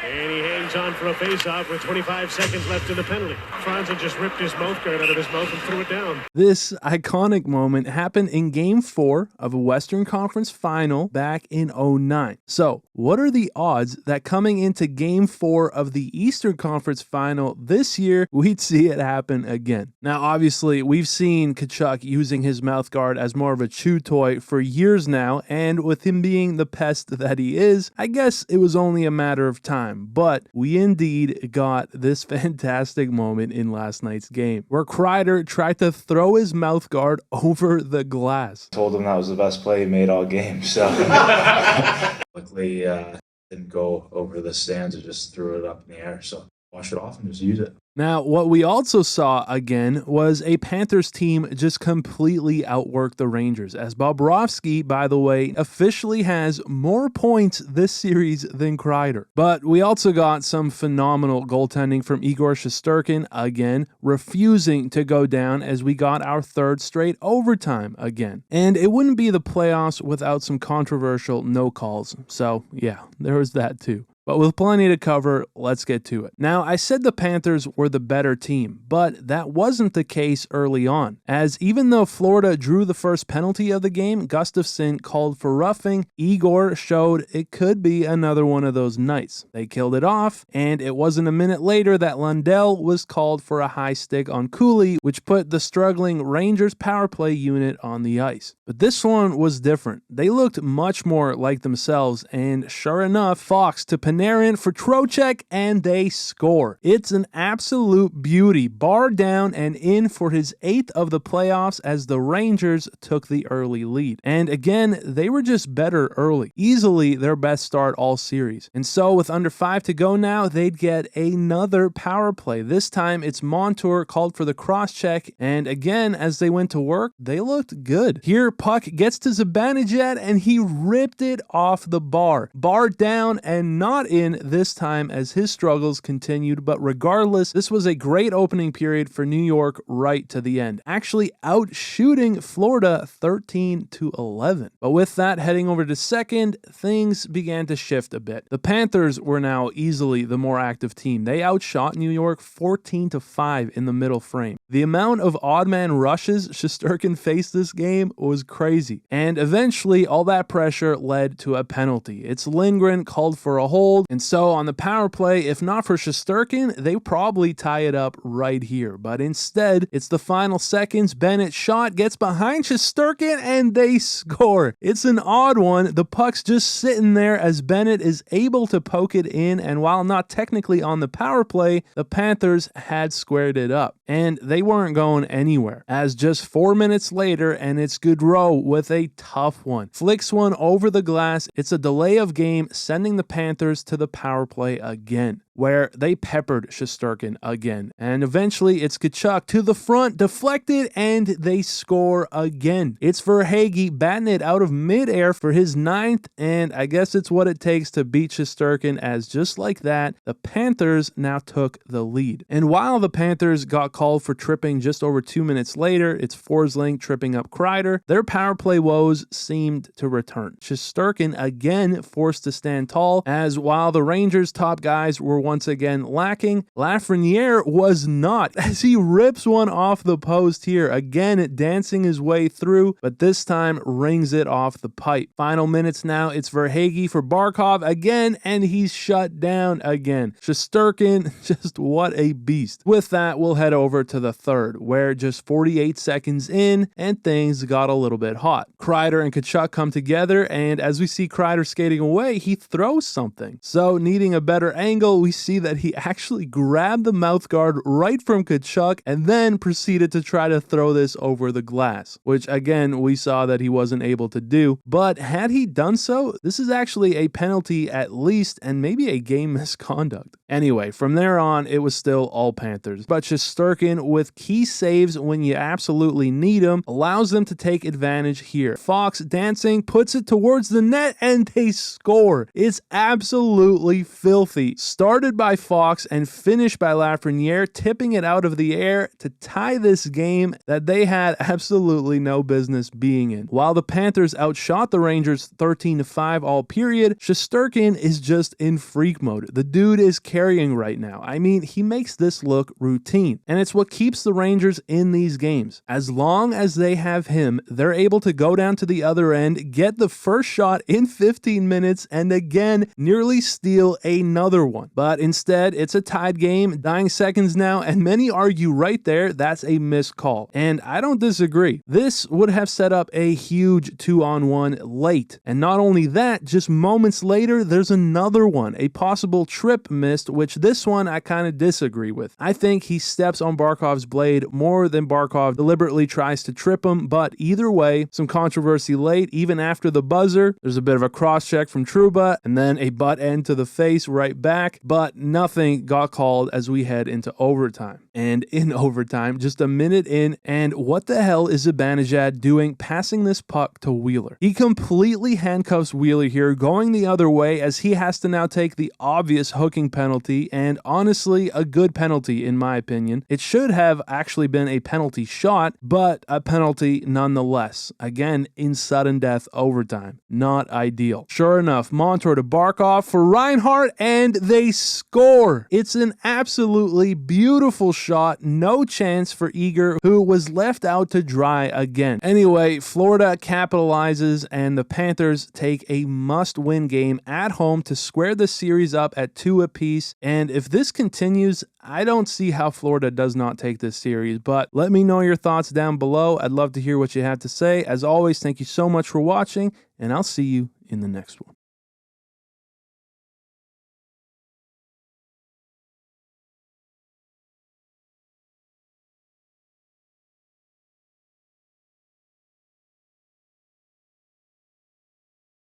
And he hangs on for a face-off with 25 seconds left in the penalty. Franzen just ripped his mouthguard out of his mouth and threw it down. This iconic moment happened in Game 4 of a Western Conference Final back in 2009. So, what are the odds that coming into Game 4 of the Eastern Conference Final this year, we'd see it happen again? Now, obviously, we've seen Tkachuk using his mouthguard as more of a chew toy for years now, and with him being the pest that he is, I guess it was only a matter of time. But we indeed got this fantastic moment in last night's game, where Kreider tried to throw his mouthguard over the glass. Told him that was the best play he made all game, so luckily didn't go over the stands, it just threw it up in the air, so wash it off and just use it. Now, what we also saw again was a Panthers team just completely outwork the Rangers, as Bobrovsky, by the way, officially has more points this series than Kreider. But we also got some phenomenal goaltending from Igor Shesterkin, again, refusing to go down as we got our third straight overtime again. And it wouldn't be the playoffs without some controversial no calls. So, yeah, there was that too. But with plenty to cover, let's get to it. Now, I said the Panthers were the better team, but that wasn't the case early on, as even though Florida drew the first penalty of the game, Gustafsson called for roughing, Igor showed it could be another one of those nights. They killed it off, and it wasn't a minute later that Lundell was called for a high stick on Cooley, which put the struggling Rangers power play unit on the ice. But this one was different. They looked much more like themselves, and sure enough, Fox to Panarin for Trocheck, and they score. It's an absolute beauty. Bar down and in for his 8th of the playoffs as the Rangers took the early lead. And again, they were just better early. Easily their best start all series. And so with under 5 to go now, they'd get another power play. This time it's Montour called for the cross check, and again, as they went to work, they looked good. Here, puck gets to Zibanejad, and he ripped it off the bar. Bar down and not in this time as his struggles continued, but regardless, this was a great opening period for New York right to the end, actually outshooting Florida 13-11. But with that, heading over to second, things began to shift a bit. The Panthers were now easily the more active team. They outshot New York 14-5 in the middle frame. The amount of odd man rushes Shesterkin faced this game was crazy, and eventually all that pressure led to a penalty. It's Lindgren called for a hold, and so on the power play, if not for Shesterkin, they probably tie it up right here. But instead, it's the final seconds. Bennett shot, gets behind Shesterkin, and they score. It's an odd one. The puck's just sitting there as Bennett is able to poke it in, and while not technically on the power play, the Panthers had squared it up. And they weren't going anywhere, as just 4 minutes later, and it's Gaudreau with a tough one. Flicks one over the glass. It's a delay of game, sending the Panthers to the power play again, where they peppered Shesterkin again. And eventually it's Tkachuk to the front, deflected, and they score again. It's Verhaeghe batting it out of midair for his 9th, and I guess it's what it takes to beat Shesterkin, as just like that, the Panthers now took the lead. And while the Panthers got called for tripping just over 2 minutes later, it's Forsling tripping up Kreider, their power play woes seemed to return. Shesterkin again forced to stand tall, as while the Rangers' top guys were once again lacking, Lafreniere was not, as he rips one off the post here, again dancing his way through, but this time rings it off the pipe. Final minutes now, it's Verhaeghe for Barkov again, and he's shut down again. Shesterkin, just what a beast. With that, we'll head over to the third, where just 48 seconds in, and things got a little bit hot. Kreider and Tkachuk come together, and as we see Kreider skating away, he throws something. So, needing a better angle, we see that he actually grabbed the mouthguard right from Tkachuk and then proceeded to try to throw this over the glass, which again, we saw that he wasn't able to do. But had he done so, this is actually a penalty at least, and maybe a game misconduct. Anyway, from there on, it was still all Panthers. But Shesterkin, with key saves when you absolutely need them, allows them to take advantage here. Fox dancing, puts it towards the net, and they score. It's absolutely filthy. Starting started by Fox and finished by Lafreniere, tipping it out of the air to tie this game that they had absolutely no business being in. While the Panthers outshot the Rangers 13-5 all period, Shesterkin is just in freak mode. The dude is carrying right now. I mean, he makes this look routine, and it's what keeps the Rangers in these games. As long as they have him, they're able to go down to the other end, get the first shot in 15 minutes, and again, nearly steal another one. But instead, it's a tied game, dying seconds now, and many argue right there that's a missed call. And I don't disagree. This would have set up a huge 2-on-1 late. And not only that, just moments later, there's another one, a possible trip missed, which this one I kind of disagree with. I think he steps on Barkov's blade more than Barkov deliberately tries to trip him, but either way, some controversy late, even after the buzzer. There's a bit of a cross-check from Trouba, and then a butt end to the face right back, but nothing got called as we head into overtime. And in overtime, just a minute in, and what the hell is Zibanejad doing passing this puck to Wheeler? He completely handcuffs Wheeler here, going the other way as he has to now take the obvious hooking penalty, and honestly, a good penalty in my opinion. It should have actually been a penalty shot, but a penalty nonetheless. Again, in sudden death overtime. Not ideal. Sure enough, Montour to Barkov for Reinhart, and they score. It's an absolutely beautiful shot. No chance for Igor, who was left out to dry again. Anyway, Florida capitalizes, and the Panthers take a must-win game at home to square the series up at 2 apiece. And if this continues, I don't see how Florida does not take this series, but let me know your thoughts down below. I'd love to hear what you have to say. As always, thank you so much for watching, and I'll see you in the next one.